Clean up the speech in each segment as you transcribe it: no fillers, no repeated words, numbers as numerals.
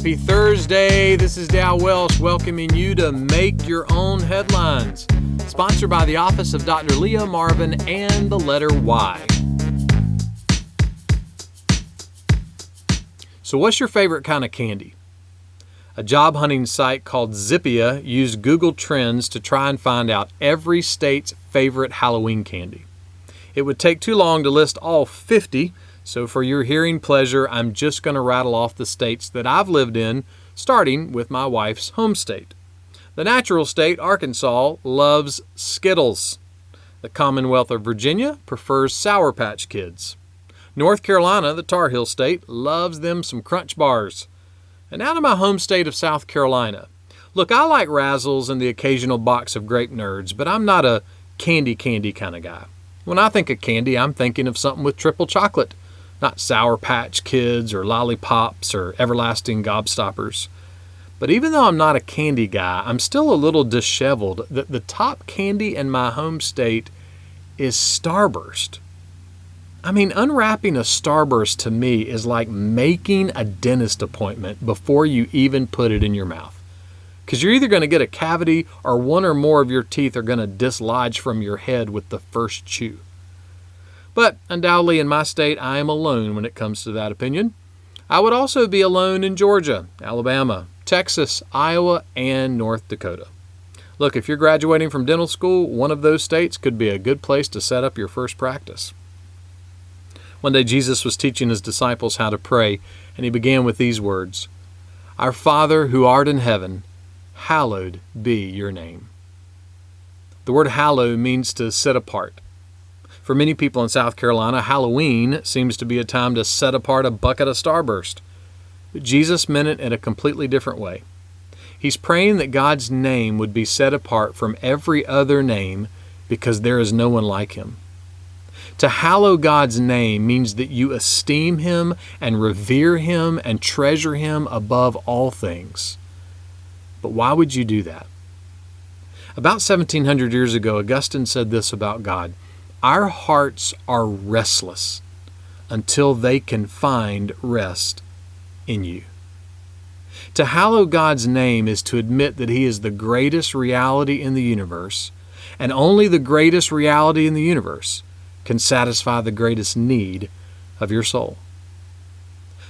Happy Thursday. This is Dow Welsh welcoming you to Make Your Own Headlines, sponsored by the office of Dr. Leah Marvin and the letter Y. So what's your favorite kind of candy? A job hunting site called Zippia used Google Trends to try and find out every state's favorite Halloween candy. It would take too long to list all 50, so for your hearing pleasure, I'm just going to rattle off the states that I've lived in, starting with my wife's home state. The natural state, Arkansas, loves Skittles. The Commonwealth of Virginia prefers Sour Patch Kids. North Carolina, the Tar Heel state, loves them some Crunch Bars. And now to my home state of South Carolina. Look, I like Razzles and the occasional box of Grape Nerds, but I'm not a candy kind of guy. When I think of candy, I'm thinking of something with triple chocolate, not Sour Patch Kids or Lollipops or Everlasting Gobstoppers. But even though I'm not a candy guy, I'm still a little disheveled that the top candy in my home state is Starburst. I mean, unwrapping a Starburst to me is like making a dentist appointment before you even put it in your mouth. Because you're either going to get a cavity or one or more of your teeth are going to dislodge from your head with the first chew. But undoubtedly in my state, I am alone when it comes to that opinion. I would also be alone in Georgia, Alabama, Texas, Iowa, and North Dakota. Look, if you're graduating from dental school, one of those states could be a good place to set up your first practice. One day Jesus was teaching his disciples how to pray, and he began with these words, "Our Father who art in heaven, hallowed be your name." The word hallow means to set apart. For many people in South Carolina, Halloween seems to be a time to set apart a bucket of Starburst. But Jesus meant it in a completely different way. He's praying that God's name would be set apart from every other name because there is no one like him. To hallow God's name means that you esteem him and revere him and treasure him above all things. But why would you do that? About 1700 years ago, Augustine said this about God: "Our hearts are restless until they can find rest in you." To hallow God's name is to admit that he is the greatest reality in the universe, and only the greatest reality in the universe can satisfy the greatest need of your soul.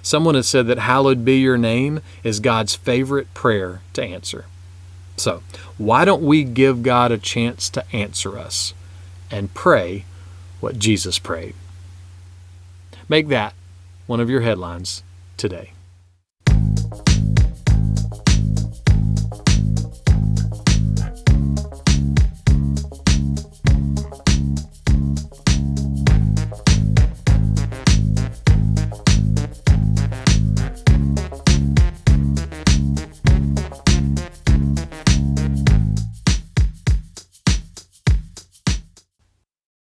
Someone has said that hallowed be your name is God's favorite prayer to answer. So, why don't we give God a chance to answer us and pray what Jesus prayed? Make that one of your headlines today.